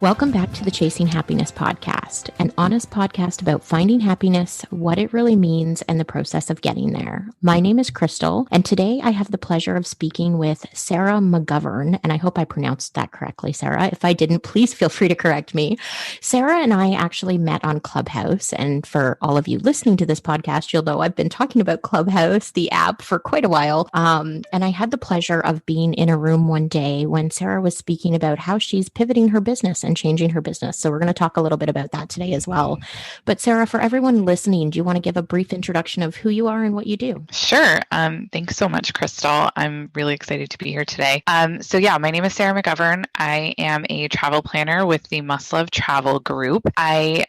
Welcome back to the Chasing Happiness podcast, an honest podcast about finding happiness, what it really means, and the process of getting there. My name is Crystal, and today I have the pleasure of speaking with Sarah McGovern, and I hope I pronounced that correctly, Sarah. If I didn't, please feel free to correct me. Sarah and I actually met on Clubhouse, and for all of you listening to this podcast, you'll know I've been talking about Clubhouse, the app, for quite a while, and I had the pleasure of being in a room one day when Sarah was speaking about how she's pivoting her business and changing her business. So we're going to talk a little bit about that today as well. But Sarah, for everyone listening, do you want to give a brief introduction of who you are and what you do? Sure. Thanks so much, Crystal. I'm really excited to be here today. My name is Sarah McGovern. I am a travel planner with the Must Love Travel Group. I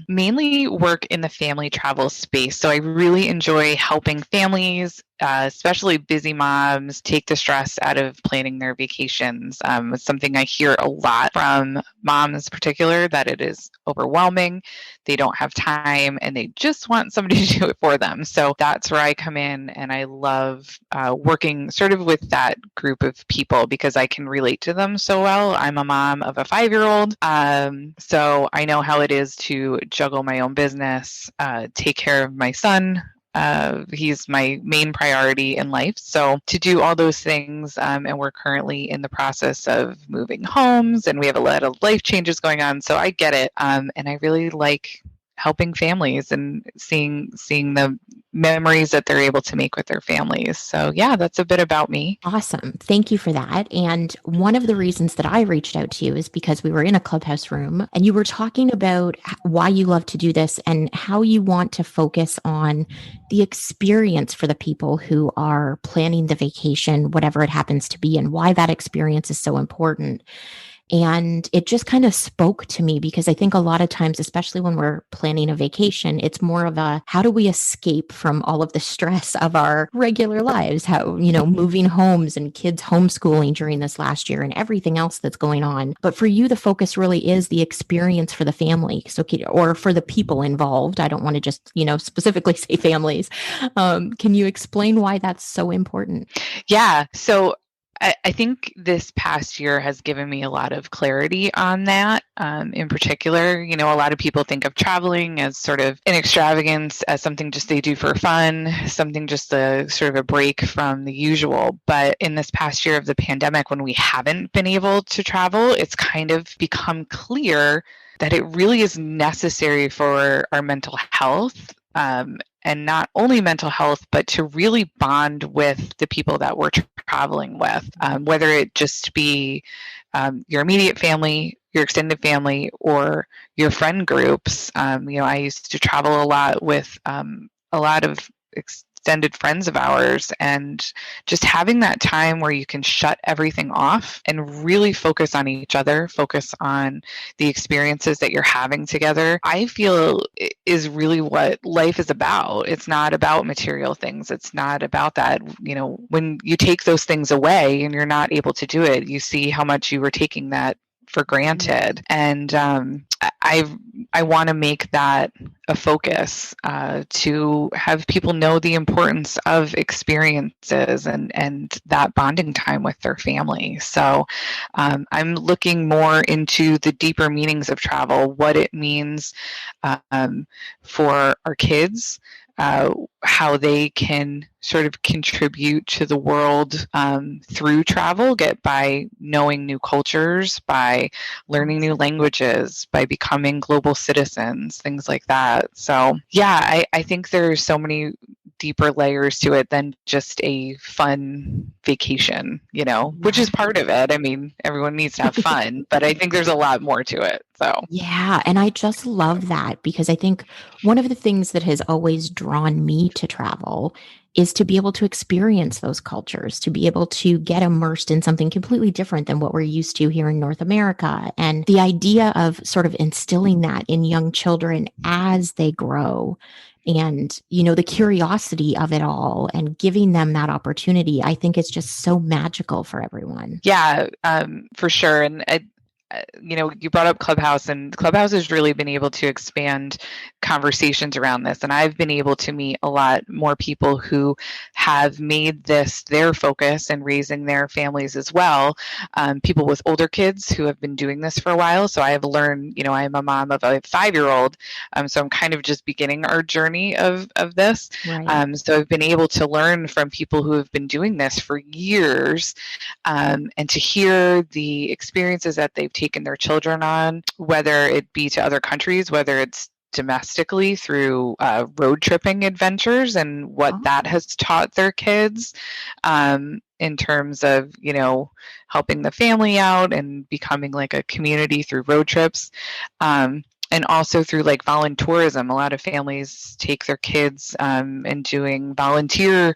mainly work in the family travel space. So I really enjoy helping families, especially busy moms, take the stress out of planning their vacations. It's something I hear a lot from moms in particular, that it is overwhelming. They don't have time and they just want somebody to do it for them. So that's where I come in, and I love working sort of with that group of people because I can relate to them so well. I'm a mom of a 5-year-old, so I know how it is to juggle my own business, take care of my son. He's my main priority in life. So to do all those things, and we're currently in the process of moving homes, and we have a lot of life changes going on. So I get it. And I really like helping families and seeing the memories that they're able to make with their families. So yeah, that's a bit about me. Awesome. Thank you for that. And one of the reasons that I reached out to you is because we were in a Clubhouse room and you were talking about why you love to do this and how you want to focus on the experience for the people who are planning the vacation, whatever it happens to be, and why that experience is so important. And it just kind of spoke to me because I think a lot of times, especially when we're planning a vacation, it's more of a, how do we escape from all of the stress of our regular lives? How, moving homes and kids homeschooling during this last year and everything else that's going on. But for you, the focus really is the experience for the family. So, or for the people involved. I don't want to just, specifically say families. Can you explain why that's so important? Yeah. So I think this past year has given me a lot of clarity on that. In particular, a lot of people think of traveling as sort of an extravagance, as something just they do for fun, something just a sort of a break from the usual. But in this past year of the pandemic, when we haven't been able to travel, it's kind of become clear that it really is necessary for our mental health. And not only mental health, but to really bond with the people that we're traveling with, whether it just be your immediate family, your extended family, or your friend groups. I used to travel a lot with a lot of extended friends of ours, and just having that time where you can shut everything off and really focus on each other, focus on the experiences that you're having together, I feel is really what life is about. It's not about material things. It's not about that. When you take those things away and you're not able to do it, you see how much you were taking that for granted. And I want to make that a focus, to have people know the importance of experiences and that bonding time with their family. So I'm looking more into the deeper meanings of travel, what it means for our kids, how they can sort of contribute to the world through travel, get by knowing new cultures, by learning new languages, by becoming global citizens, things like that. So yeah, I think there's so many deeper layers to it than just a fun vacation, which is part of it. I mean, everyone needs to have fun, but I think there's a lot more to it. So yeah, and I just love that because I think one of the things that has always drawn me to travel is to be able to experience those cultures, to be able to get immersed in something completely different than what we're used to here in North America. And the idea of sort of instilling that in young children as they grow and, the curiosity of it all and giving them that opportunity, I think it's just so magical for everyone. Yeah, for sure. And you brought up Clubhouse, and Clubhouse has really been able to expand conversations around this. And I've been able to meet a lot more people who have made this their focus and raising their families as well. People with older kids who have been doing this for a while. So I have learned, I'm a mom of a 5-year-old. So I'm kind of just beginning our journey of this. Right. So I've been able to learn from people who have been doing this for years, and to hear the experiences that they've taken their children on, whether it be to other countries, whether it's domestically through road tripping adventures and what that has taught their kids, in terms of, helping the family out and becoming like a community through road trips. And also through like volunteerism. A lot of families take their kids and doing volunteer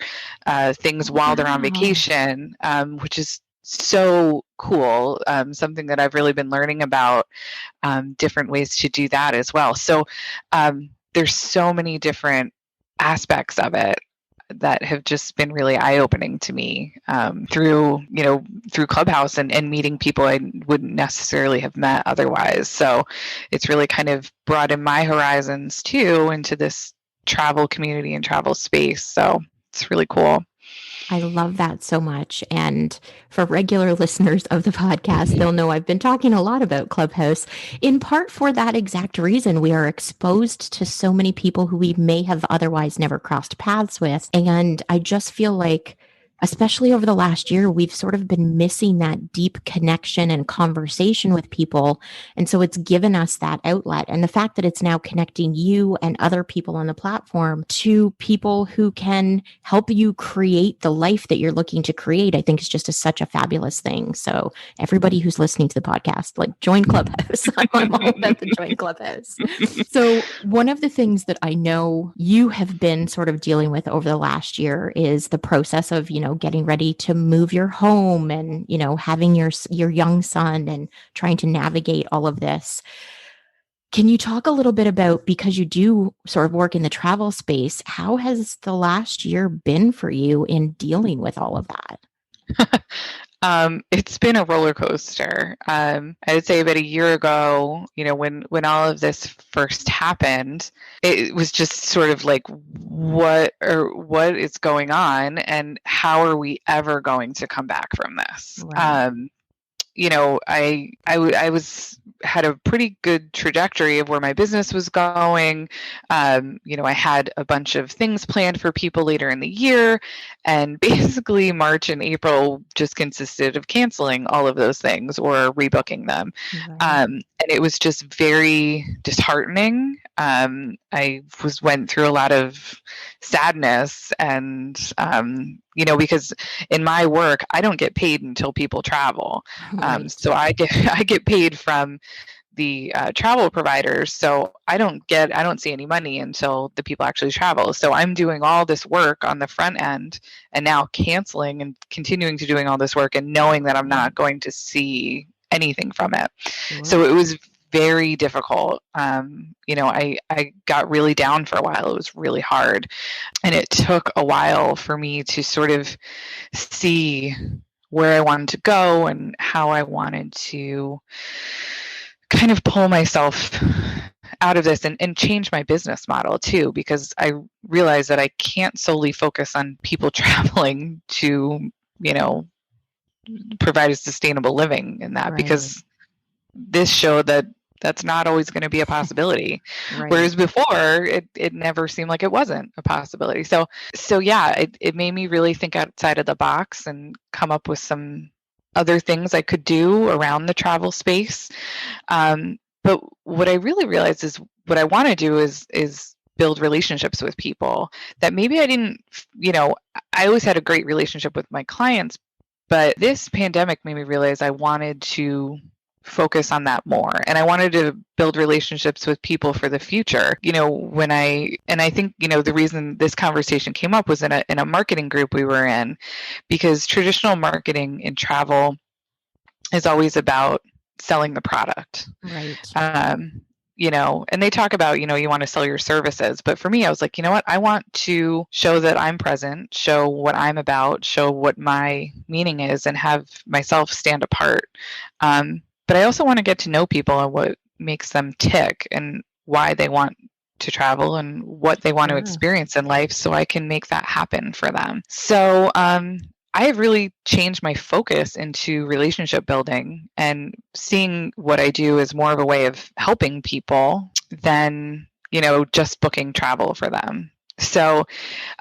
things while they're on vacation, which is so cool. Something that I've really been learning about, different ways to do that as well. So there's so many different aspects of it that have just been really eye-opening to me, through Clubhouse and meeting people I wouldn't necessarily have met otherwise. So it's really kind of broadened my horizons too into this travel community and travel space. So it's really cool. I love that so much. And for regular listeners of the podcast, they'll know I've been talking a lot about Clubhouse, in part for that exact reason. We are exposed to so many people who we may have otherwise never crossed paths with. And I just feel like, especially over the last year, we've sort of been missing that deep connection and conversation with people. And so it's given us that outlet. And the fact that it's now connecting you and other people on the platform to people who can help you create the life that you're looking to create, I think is just such a fabulous thing. So everybody who's listening to the podcast, like, join Clubhouse. I'm all about the join Clubhouse. So one of the things that I know you have been sort of dealing with over the last year is the process of, getting ready to move your home and, having your young son and trying to navigate all of this. Can you talk a little bit about, because you do sort of work in the travel space, how has the last year been for you in dealing with all of that? It's been a roller coaster. I would say about a year ago, when all of this first happened, it was just sort of like, what is going on, and how are we ever going to come back from this? Right. I had a pretty good trajectory of where my business was going. I had a bunch of things planned for people later in the year, and basically March and April just consisted of canceling all of those things or rebooking them. Right. And it was just very disheartening. I went through a lot of sadness, and because in my work, I don't get paid until people travel. Right. So I get paid from the travel providers. So I don't see any money until the people actually travel. So I'm doing all this work on the front end, and now canceling and continuing to doing all this work and knowing that I'm not going to see anything from it. Sure. So it was very difficult. I got really down for a while. It was really hard. And it took a while for me to sort of see where I wanted to go and how I wanted to kind of pull myself out of this and change my business model too, because I realized that I can't solely focus on people traveling to, provide a sustainable living in that, because this showed that that's not always going to be a possibility. Right. Whereas before, it never seemed like it wasn't a possibility. So yeah, it made me really think outside of the box and come up with some other things I could do around the travel space. But what I really realized is what I want to do is build relationships with people that maybe I didn't, I always had a great relationship with my clients, but this pandemic made me realize I wanted to focus on that more. And I wanted to build relationships with people for the future. I think, the reason this conversation came up was in a marketing group we were in, because traditional marketing in travel is always about selling the product. Right. And they talk about, you want to sell your services. But for me, I was like, you know what? I want to show that I'm present, show what I'm about, show what my meaning is, and have myself stand apart. But I also want to get to know people and what makes them tick and why they want to travel and what they want to experience in life so I can make that happen for them. So I have really changed my focus into relationship building and seeing what I do as more of a way of helping people than, just booking travel for them. So,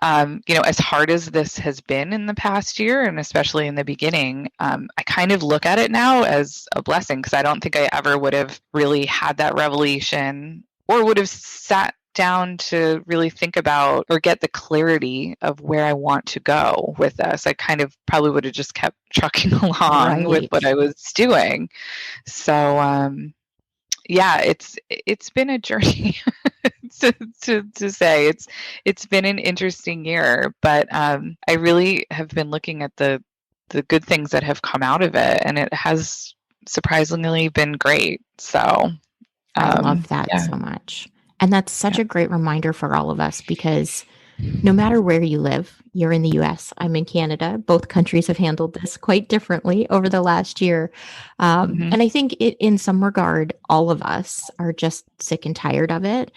as hard as this has been in the past year, and especially in the beginning, I kind of look at it now as a blessing, because I don't think I ever would have really had that revelation or would have sat down to really think about or get the clarity of where I want to go with this. I kind of probably would have just kept trucking along with what I was doing. So, yeah, it's been a journey to say it's been an interesting year, but I really have been looking at the good things that have come out of it, and it has surprisingly been great. So I love that so much. And that's such a great reminder for all of us, because no matter where you live, you're in the US, I'm in Canada. Both countries have handled this quite differently over the last year. And I think in some regard, all of us are just sick and tired of it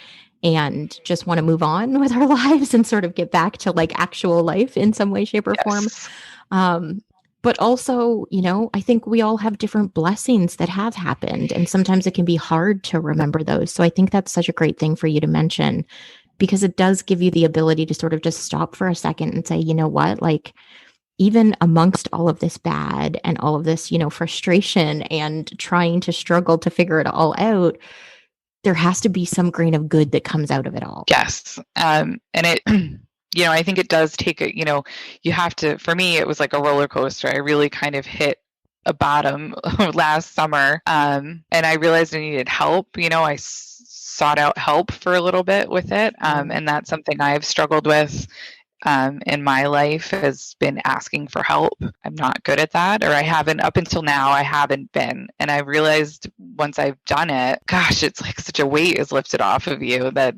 and just want to move on with our lives and sort of get back to like actual life in some way, shape, or form. But also, I think we all have different blessings that have happened, and sometimes it can be hard to remember those. So I think that's such a great thing for you to mention, because it does give you the ability to sort of just stop for a second and say, you know what, like, even amongst all of this bad and all of this, frustration and trying to struggle to figure it all out, there has to be some grain of good that comes out of it all. Yes. And it, I think it does take you have to, for me, it was like a roller coaster. I really kind of hit a bottom last summer. And I realized I needed help. I sought out help for a little bit with it. And that's something I've struggled with in my life, has been asking for help. I'm not good at that, or I haven't up until now. I haven't been. And I realized once I've done it, gosh, it's like such a weight is lifted off of you that,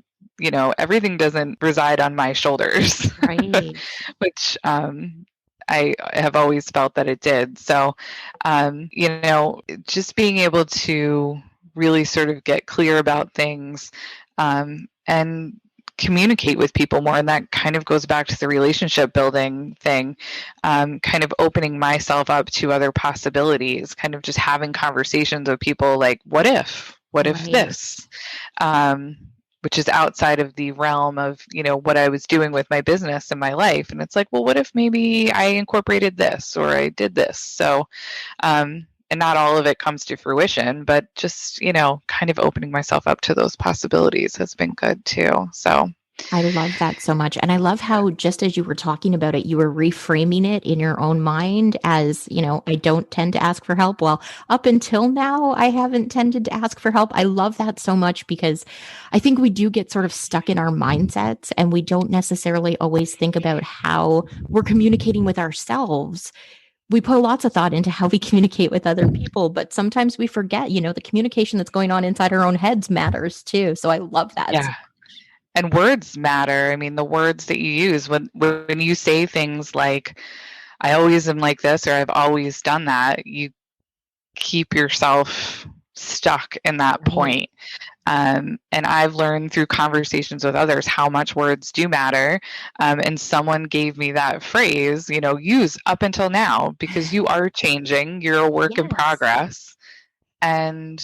everything doesn't reside on my shoulders, right? Which I have always felt that it did. So, just being able to really sort of get clear about things and communicate with people more, and that kind of goes back to the relationship building thing, kind of opening myself up to other possibilities, kind of just having conversations with people like, what if this, which is outside of the realm of what I was doing with my business and my life. And it's like, well, what if maybe I incorporated this or I did this? So and not all of it comes to fruition, but just, kind of opening myself up to those possibilities has been good too. So I love that so much. And I love how, just as you were talking about it, you were reframing it in your own mind as, I don't tend to ask for help. Well, up until now, I haven't tended to ask for help. I love that so much, because I think we do get sort of stuck in our mindsets, and we don't necessarily always think about how we're communicating with ourselves. We put lots of thought into how we communicate with other people, but sometimes we forget, the communication that's going on inside our own heads matters too. So I love that. Yeah. And words matter. I mean, the words that you use when you say things like, I always am like this, or I've always done that, you keep yourself stuck in that point. And I've learned through conversations with others how much words do matter. And someone gave me that phrase, use up until now, because you are changing. You're a work in progress. And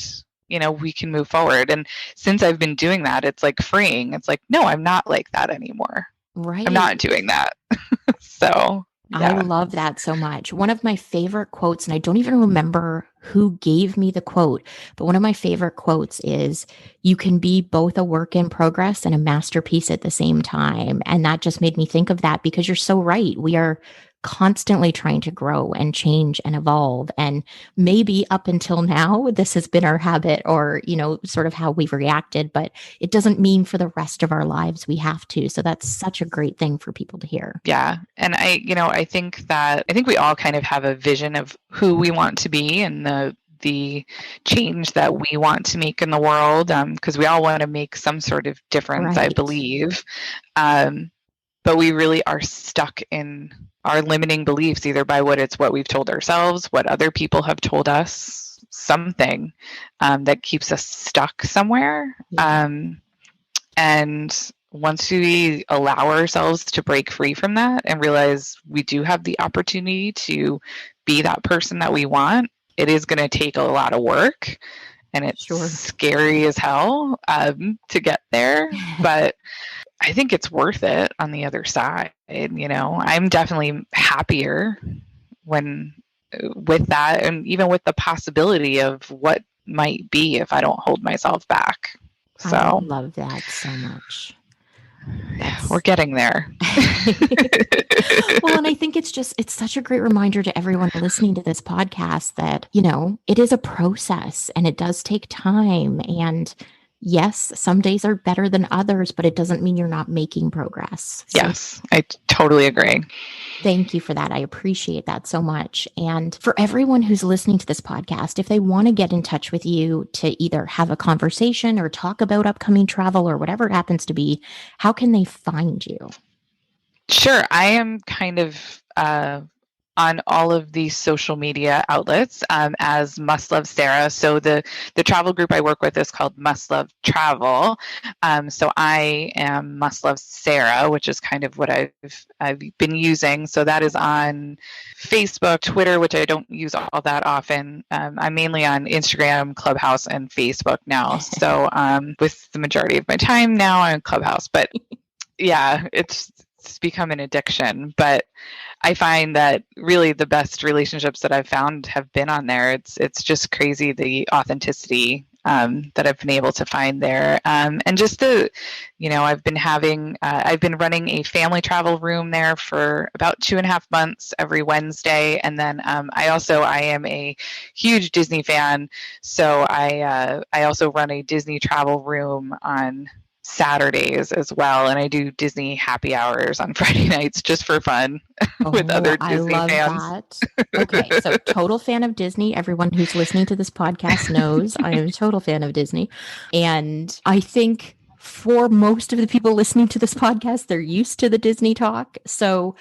we can move forward. And since I've been doing that, it's like freeing. It's like, no, I'm not like that anymore. Right. I'm not doing that. So yeah. I love that so much. One of my favorite quotes, and I don't even remember who gave me the quote, but one of my favorite quotes is, you can be both a work in progress and a masterpiece at the same time. And that just made me think of that, because you're so right. We are constantly trying to grow and change and evolve. And maybe up until now, this has been our habit, or, sort of how we've reacted, but it doesn't mean for the rest of our lives we have to. So that's such a great thing for people to hear. Yeah. And I think we all kind of have a vision of who we want to be and the change that we want to make in the world. Because we all want to make some sort of difference, I believe. But we really are stuck in our limiting beliefs, either by what we've told ourselves, what other people have told us, something that keeps us stuck somewhere. Yeah. And once we allow ourselves to break free from that and realize we do have the opportunity to be that person that we want, it is going to take a lot of work, and it's scary as hell to get there. But I think it's worth it on the other side. I'm definitely happier with that, and even with the possibility of what might be if I don't hold myself back. So I love that so much. We're getting there. Well, and I think it's such a great reminder to everyone listening to this podcast that, it is a process and it does take time. And yes, some days are better than others, but it doesn't mean you're not making progress. So, yes, I totally agree. Thank you for that. I appreciate that so much. And for everyone who's listening to this podcast, if they want to get in touch with you to either have a conversation or talk about upcoming travel or whatever it happens to be, how can they find you? Sure. I am kind of on all of these social media outlets as Must Love Sarah. So the travel group I work with is called Must Love Travel. So I am Must Love Sarah, which is kind of what I've been using. So that is on Facebook, Twitter, which I don't use all that often. I'm mainly on Instagram, Clubhouse, and Facebook now. So with the majority of my time now on Clubhouse. But yeah, it's become an addiction. But I find that really the best relationships that I've found have been on there. It's just crazy, the authenticity that I've been able to find there. And just I've been running a family travel room there for about 2.5 months every Wednesday. And then I am a huge Disney fan. So I also run a Disney travel room on Saturdays as well, and I do Disney happy hours on Friday nights just for fun with other Disney fans. I love that. Okay, so total fan of Disney. Everyone who's listening to this podcast knows I am a total fan of Disney, and I think for most of the people listening to this podcast, they're used to the Disney talk. So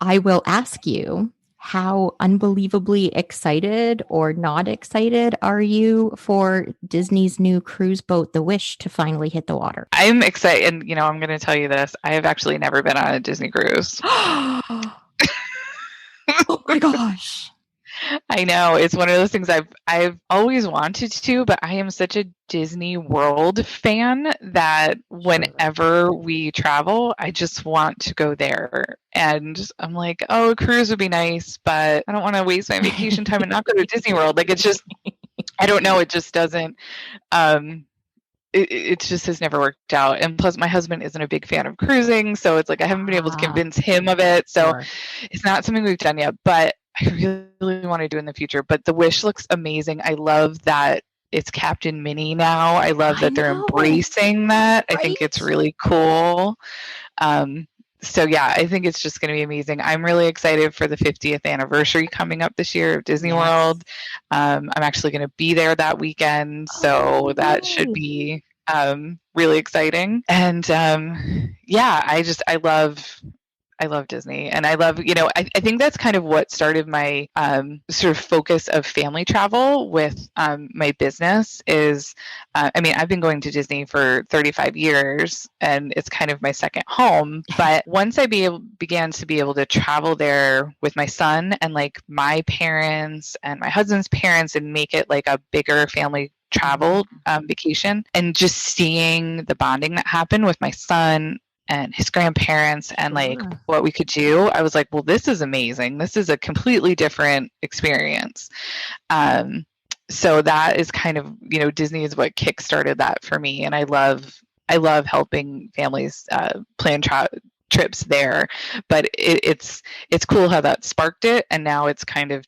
I will ask you, how unbelievably excited or not excited are you for Disney's new cruise boat, The Wish, to finally hit the water? I'm excited. And, I'm going to tell you this. I have actually never been on a Disney cruise. Oh my gosh. I know. It's one of those things I've always wanted to, but I am such a Disney World fan that whenever we travel, I just want to go there. And I'm like, oh, a cruise would be nice, but I don't want to waste my vacation time and not go to Disney World. Like, it's just, I don't know. It just doesn't, it just has never worked out. And plus my husband isn't a big fan of cruising. So it's like, I haven't been able to convince him of it. So it's not something we've done yet, but I really want to do in the future. But the Wish looks amazing. I love that it's Captain Minnie now. I love that they're embracing that. Right? I think it's really cool. So yeah, I think it's just going to be amazing. I'm really excited for the 50th anniversary coming up this year of Disney World. I'm actually going to be there that weekend. So that should be really exciting. And I love Disney, and I love, I think that's kind of what started my sort of focus of family travel with my business is, I've been going to Disney for 35 years and it's kind of my second home. But once I began to be able to travel there with my son and like my parents and my husband's parents and make it like a bigger family travel vacation, and just seeing the bonding that happened with my son and his grandparents and like what we could do, I was like, well, this is amazing. This is a completely different experience. So that is kind of, Disney is what kickstarted that for me. And I love helping families plan trips there, but it's cool how that sparked it. And now it's kind of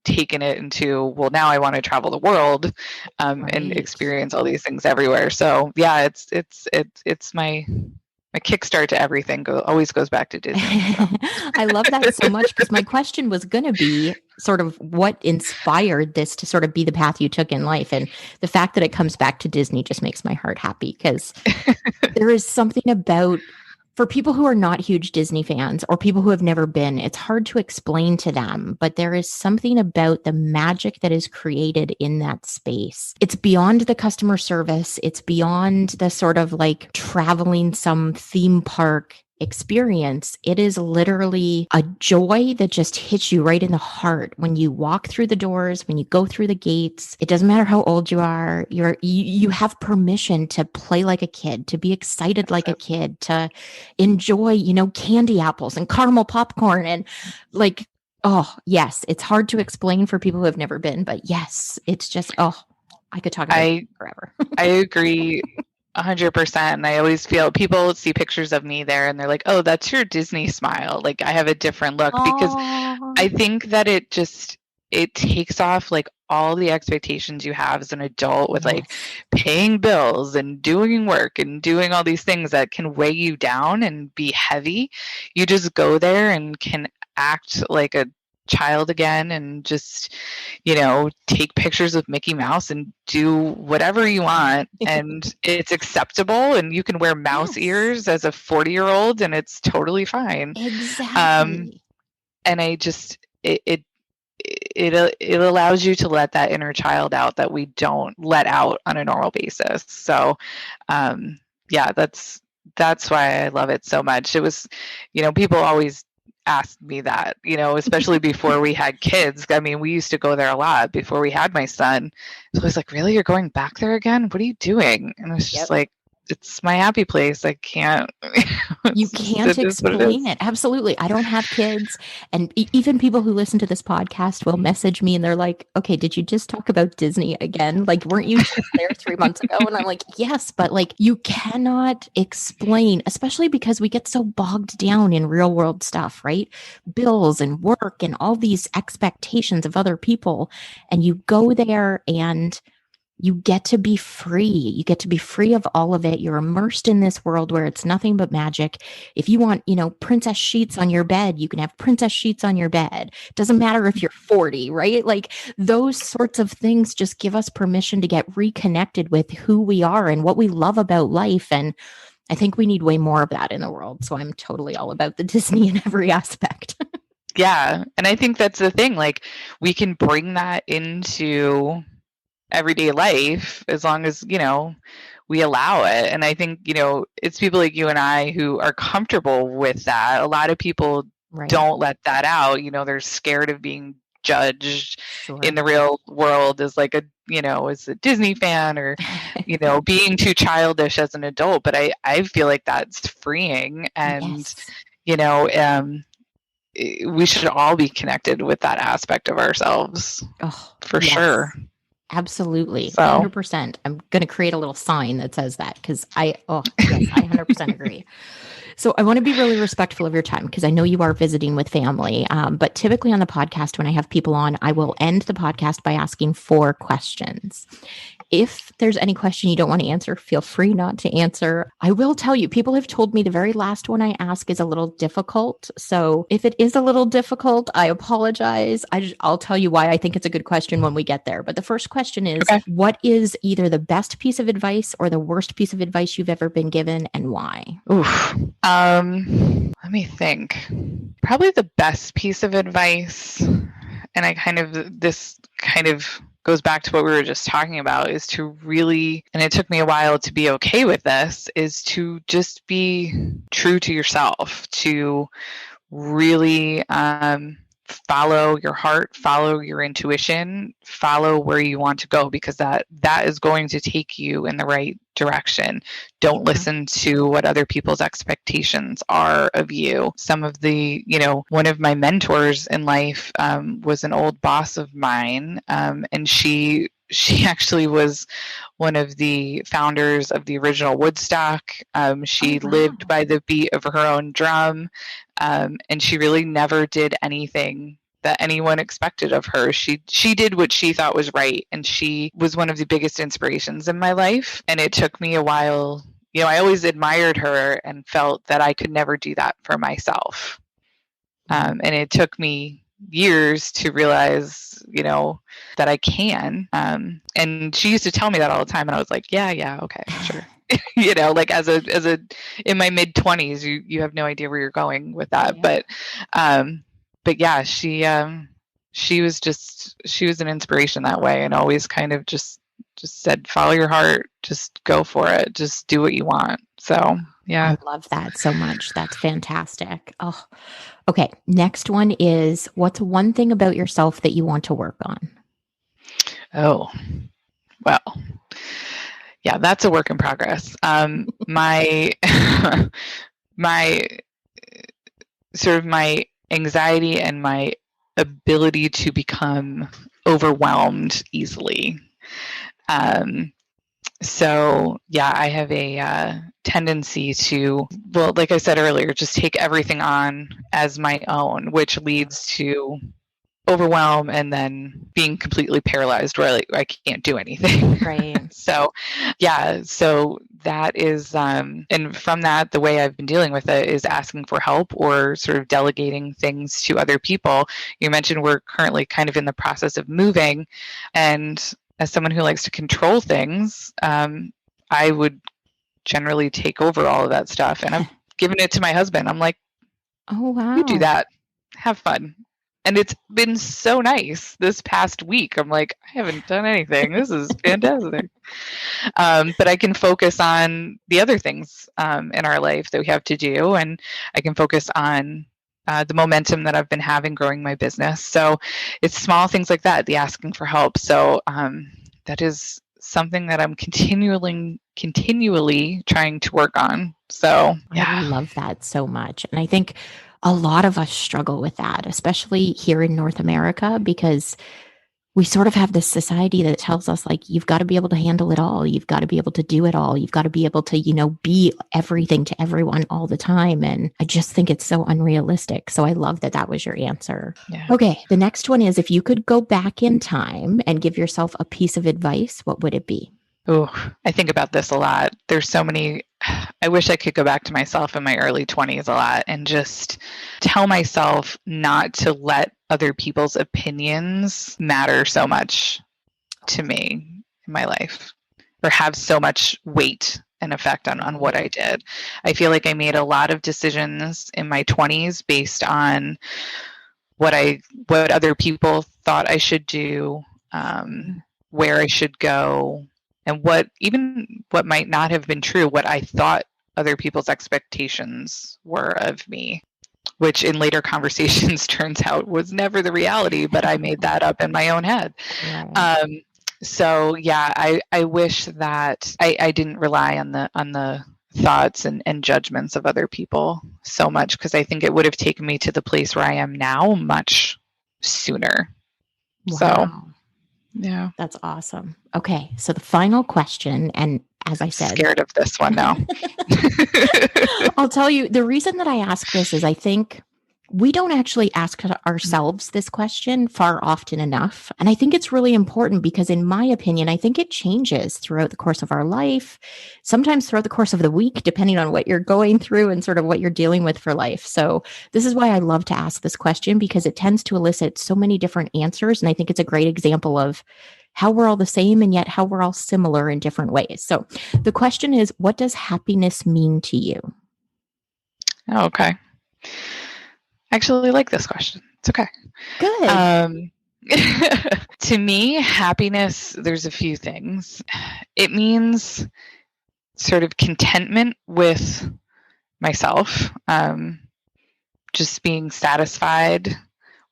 taken it into, well, now I want to travel the world and experience all these things everywhere. So yeah, it's my kickstart to everything always goes back to Disney. So. I love that so much, because my question was going to be sort of what inspired this to sort of be the path you took in life. And the fact that it comes back to Disney just makes my heart happy, because there is something about For people who are not huge Disney fans or people who have never been, it's hard to explain to them, but there is something about the magic that is created in that space. It's beyond the customer service. It's beyond the sort of like traveling some theme park experience. It is literally a joy that just hits you right in the heart when you walk through the doors, when you go through the gates. It doesn't matter how old you are. You have permission to play like a kid, to be excited like a kid, to enjoy, candy apples and caramel popcorn and like, oh, yes, it's hard to explain for people who have never been, but yes, it's just, oh, I could talk about it forever. I agree 100%. And I always feel people see pictures of me there and they're like, oh, that's your Disney smile. Like I have a different look because I think that it takes off like all the expectations you have as an adult with like paying bills and doing work and doing all these things that can weigh you down and be heavy. You just go there and can act like a child again and just, take pictures of Mickey Mouse and do whatever you want and it's acceptable and you can wear mouse ears as a 40-year-old and it's totally fine. Exactly. And I just it allows you to let that inner child out that we don't let out on a normal basis. So that's why I love it so much. It was, people always asked me that, especially before we had kids. I mean, we used to go there a lot before we had my son. So I was like, really? You're going back there again? What are you doing? And I was just like, it's my happy place. I can't. You can't explain it. Absolutely. I don't have kids. And even people who listen to this podcast will message me and they're like, okay, did you just talk about Disney again? Like, weren't you just there 3 months ago? And I'm like, yes, but like, you cannot explain, especially because we get so bogged down in real world stuff, right? Bills and work and all these expectations of other people. And you go there and you get to be free. You get to be free of all of it. You're immersed in this world where it's nothing but magic. If you want, princess sheets on your bed, you can have princess sheets on your bed. Doesn't matter if you're 40, right? Like those sorts of things just give us permission to get reconnected with who we are and what we love about life. And I think we need way more of that in the world. So I'm totally all about the Disney in every aspect. Yeah. And I think that's the thing. Like we can bring that into everyday life as long as we allow it. And I think it's people like you and I who are comfortable with that. A lot of people don't let that out. They're scared of being judged in the real world as like as a Disney fan or being too childish as an adult. But I feel like that's freeing and we should all be connected with that aspect of ourselves for sure. Absolutely. 100%. I'm going to create a little sign that says that because I 100% agree. So I want to be really respectful of your time because I know you are visiting with family. But typically on the podcast, when I have people on, I will end the podcast by asking 4 questions. If there's any question you don't want to answer, feel free not to answer. I will tell you, people have told me the very last one I ask is a little difficult. So if it is a little difficult, I apologize. I'll tell you why I think it's a good question when we get there. But the first question is, What is either the best piece of advice or the worst piece of advice you've ever been given and why? Oof. Let me think. Probably the best piece of advice, and this goes back to what we were just talking about, is to really, and it took me a while to be okay with this, is to just be true to yourself, to really follow your heart, follow your intuition, follow where you want to go, because that is going to take you in the right direction. Don't listen to what other people's expectations are of you. Some of the, one of my mentors in life was an old boss of mine, and she actually was one of the founders of the original Woodstock. She lived by the beat of her own drum, and she really never did anything that anyone expected of her. She did what she thought was right, and she was one of the biggest inspirations in my life. And it took me a while. I always admired her and felt that I could never do that for myself. And it took me years to realize, that I can. And she used to tell me that all the time, and I was like, yeah, okay, sure. like as a in my mid-20s, you have no idea where you're going with that. Yeah. But yeah, she was an inspiration that way, and always kind of just said, follow your heart, just go for it, just do what you want. So yeah. I love that so much. That's fantastic. Oh, okay. Next one is, what's one thing about yourself that you want to work on? Oh, well, yeah, that's a work in progress. My my sort of my anxiety and my ability to become overwhelmed easily. So yeah, I have a tendency to, well, like I said earlier, just take everything on as my own, which leads to overwhelm and then being completely paralyzed where I can't do anything. Right. So yeah, so that is, and from that, the way I've been dealing with it is asking for help or sort of delegating things to other people. You mentioned we're currently kind of in the process of moving, and as someone who likes to control things, I would generally take over all of that stuff, and I'm giving it to my husband. I'm like, oh, wow. You do that. Have fun. And it's been so nice this past week. I'm like, I haven't done anything. This is fantastic. But I can focus on the other things in our life that we have to do, and I can focus on the momentum that I've been having growing my business. So it's small things like that, the asking for help. So that is something that I'm continually trying to work on. So yeah. I love that so much. And I think a lot of us struggle with that, especially here in North America, because we sort of have this society that tells us, like, you've got to be able to handle it all. You've got to be able to do it all. You've got to be able to, be everything to everyone all the time. And I just think it's so unrealistic. So I love that that was your answer. Yeah. Okay. The next one is, if you could go back in time and give yourself a piece of advice, what would it be? Oh, I think about this a lot. There's so many. I wish I could go back to myself in my early 20s a lot and just tell myself not to let other people's opinions matter so much to me in my life, or have so much weight and effect on what I did. I feel like I made a lot of decisions in my 20s based on what other people thought I should do, where I should go, and what might not have been true, what I thought other people's expectations were of me, which in later conversations turns out was never the reality, but I made that up in my own head. Right. So yeah, I wish that I didn't rely on the thoughts and judgments of other people so much, because I think it would have taken me to the place where I am now much sooner. Wow. So yeah. That's awesome. Okay. So the final question, and as I said, scared of this one now. I'll tell you, the reason that I ask this is I think we don't actually ask ourselves this question far often enough. And I think it's really important because, in my opinion, I think it changes throughout the course of our life, sometimes throughout the course of the week, depending on what you're going through and sort of what you're dealing with for life. So this is why I love to ask this question, because it tends to elicit so many different answers. And I think it's a great example of how we're all the same and yet how we're all similar in different ways. So the question is, what does happiness mean to you? Oh, okay. I actually like this question. It's okay. Good. To me, happiness, there's a few things. It means sort of contentment with myself, just being satisfied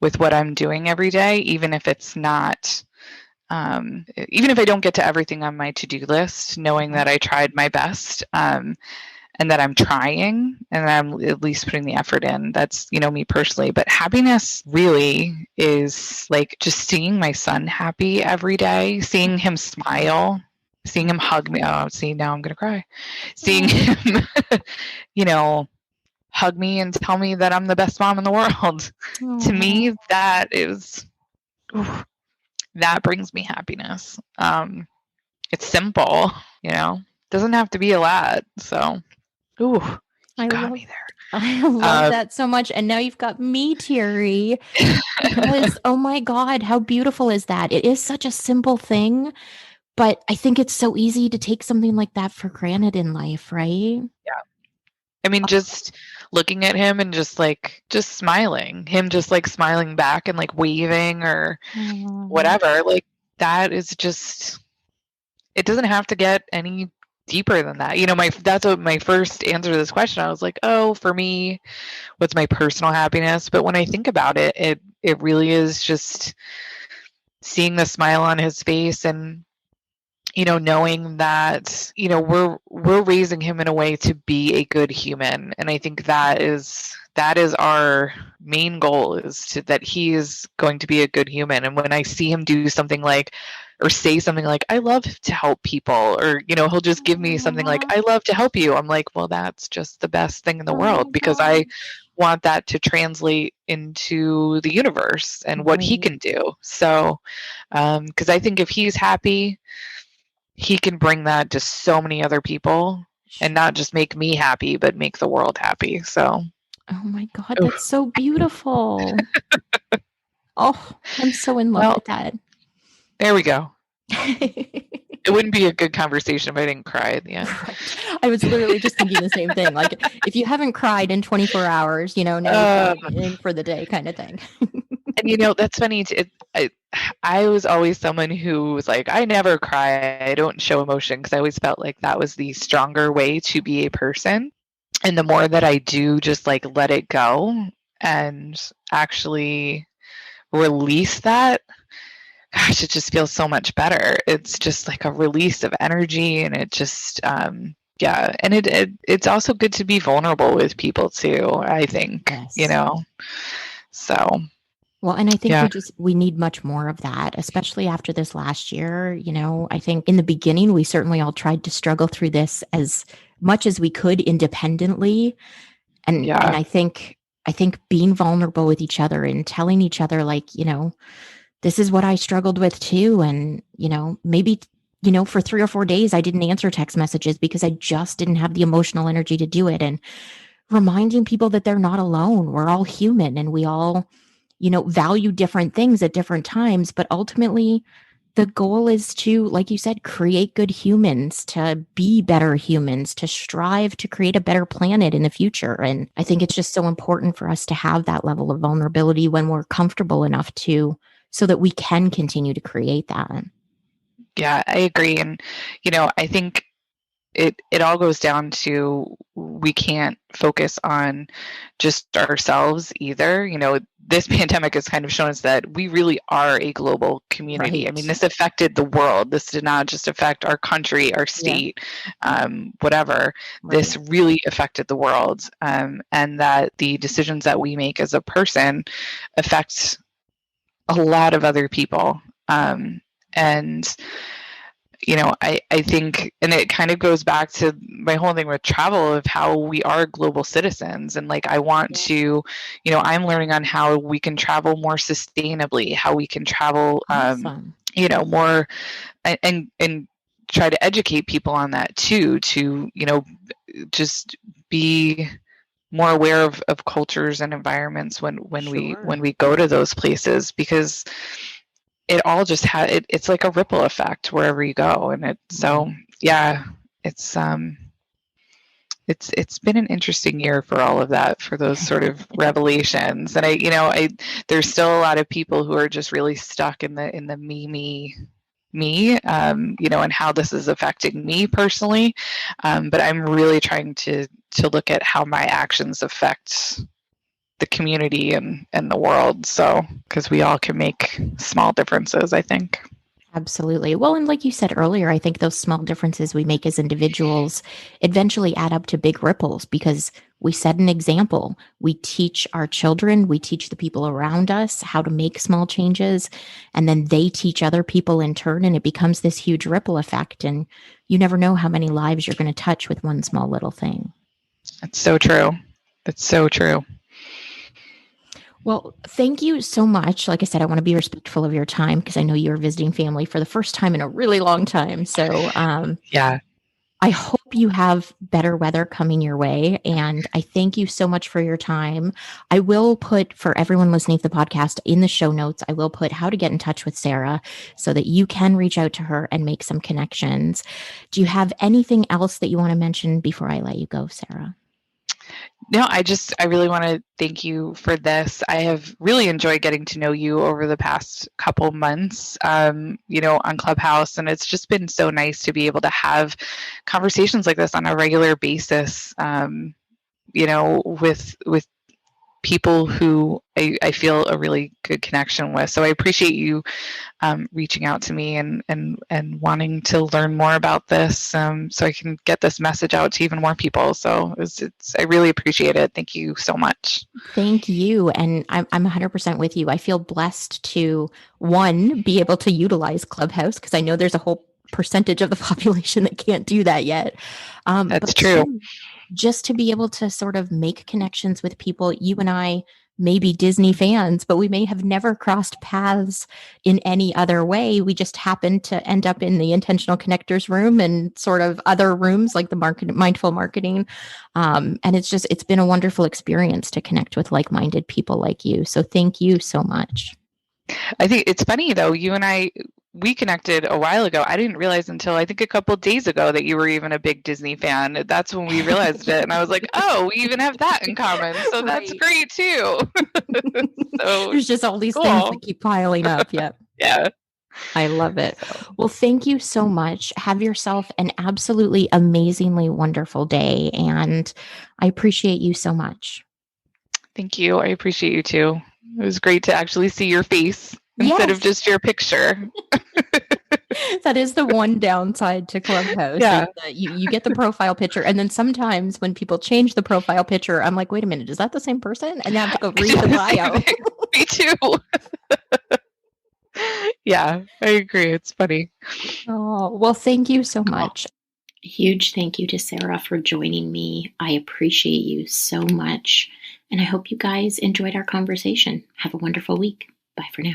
with what I'm doing every day, even if it's not, even if I don't get to everything on my to-do list, knowing that I tried my best, and that I'm trying and I'm at least putting the effort in. That's, me personally. But happiness really is like just seeing my son happy every day, seeing him smile, seeing him hug me. Oh, see, now I'm going to cry. Seeing him, hug me and tell me that I'm the best mom in the world. To me, that is, that brings me happiness. It's simple, doesn't have to be a lot. So, you got me there. I love that so much. And now you've got me teary because, oh my God, how beautiful is that? It is such a simple thing, But I think it's so easy to take something like that for granted in life, right? Yeah. I mean, just looking at him and just smiling, him just like smiling back and like waving or whatever, like that is just, it doesn't have to get any deeper than that. You know, that's what my first answer to this question. I was like, oh, for me, what's my personal happiness? But when I think about it, it really is just seeing the smile on his face and, you know, knowing that, you know, we're raising him in a way to be a good human. And I think that is our main goal, is that he is going to be a good human. And when I see him do something like, or say something like, I love to help people, or, you know, he'll just give me something like, I love to help you. I'm like, well, that's just the best thing in the world, because I want that to translate into the universe and what he can do. So, because I think if he's happy, he can bring that to so many other people, and not just make me happy, but make the world happy. So, oh my God, that's so beautiful. Oh, I'm so in love with that. There we go. It wouldn't be a good conversation if I didn't cry at the end. Right. I was literally just thinking the same thing. Like, if you haven't cried in 24 hours, you know, now you're in for the day, kind of thing. And you know, that's funny. I was always someone who was like, I never cry. I don't show emotion, because I always felt like that was the stronger way to be a person. And the more that I do just like let it go and actually release that, gosh, it just feels so much better. It's just like a release of energy, and it just, yeah. And it's also good to be vulnerable with people too, I think, yes. You know, so. Well, and I think we need much more of that, especially after this last year. You know, I think in the beginning, we certainly all tried to struggle through this as much as we could independently. And I think being vulnerable with each other and telling each other, like, you know, this is what I struggled with too. And, you know, maybe, you know, for 3 or 4 days, I didn't answer text messages because I just didn't have the emotional energy to do it. And reminding people that they're not alone. We're all human, and we all, you know, value different things at different times. But ultimately, the goal is to, like you said, create good humans, to be better humans, to strive to create a better planet in the future. And I think it's just so important for us to have that level of vulnerability when we're comfortable enough to, so that we can continue to create that. Yeah, I agree. And, you know, I think it all goes down to, we can't focus on just ourselves either. You know, this pandemic has kind of shown us that we really are a global community. Right. I mean, this affected the world. This did not just affect our country, our state, whatever. Right. This really affected the world. And that the decisions that we make as a person affect a lot of other people. And you know, I think, and it kind of goes back to my whole thing with travel, of how we are global citizens. And like, I want to, you know, I'm learning on how we can travel more sustainably, how we can travel, you know, more, and try to educate people on that too, to, you know, just be more aware of cultures and environments when we go to those places, because it all just it's like a ripple effect wherever you go. And so it's been an interesting year for all of that, for those sort of revelations. And there's still a lot of people who are just really stuck in the me, you know, and how this is affecting me personally. But I'm really trying to look at how my actions affect the community and the world. So, because we all can make small differences, I think. Absolutely. Well, and like you said earlier, I think those small differences we make as individuals eventually add up to big ripples, because we set an example. We teach our children, we teach the people around us how to make small changes, and then they teach other people in turn, and it becomes this huge ripple effect. And you never know how many lives you're going to touch with one small little thing. That's so true. That's so true. Well, thank you so much. Like I said, I want to be respectful of your time, because I know you're visiting family for the first time in a really long time. So, I hope you have better weather coming your way. And I thank you so much for your time. I will put, for everyone listening to the podcast, in the show notes, I will put how to get in touch with Sarah so that you can reach out to her and make some connections. Do you have anything else that you want to mention before I let you go, Sarah? No, I really want to thank you for this. I have really enjoyed getting to know you over the past couple months, on Clubhouse. And it's just been so nice to be able to have conversations like this on a regular basis, with people who I feel a really good connection with. So I appreciate you reaching out to me and wanting to learn more about this, so I can get this message out to even more people. So I really appreciate it. Thank you so much. Thank you. And I'm 100% with you. I feel blessed to, one, be able to utilize Clubhouse, because I know there's a whole percentage of the population that can't do that yet. That's but true. two, just to be able to sort of make connections with people. You and I may be Disney fans, but we may have never crossed paths in any other way. We just happened to end up in the intentional connectors room and sort of other rooms like the mindful marketing. And it's been a wonderful experience to connect with like-minded people like you. So thank you so much. I think it's funny though, you and we connected a while ago. I didn't realize until I think a couple of days ago that you were even a big Disney fan. That's when we realized it. And I was like, oh, we even have that in common. So that's great too. So there's just all these things that keep piling up. Yep. Yeah. I love it. Well, thank you so much. Have yourself an absolutely amazingly wonderful day. And I appreciate you so much. Thank you. I appreciate you too. It was great to actually see your face instead of just your picture. That is the one downside to Clubhouse. Yeah. You get the profile picture, and then sometimes when people change the profile picture, I'm like, wait a minute, is that the same person? And I have to go read the bio. Me too. Yeah, I agree. It's funny. Oh, well, thank you so much. A huge thank you to Sarah for joining me. I appreciate you so much. And I hope you guys enjoyed our conversation. Have a wonderful week. Bye for now.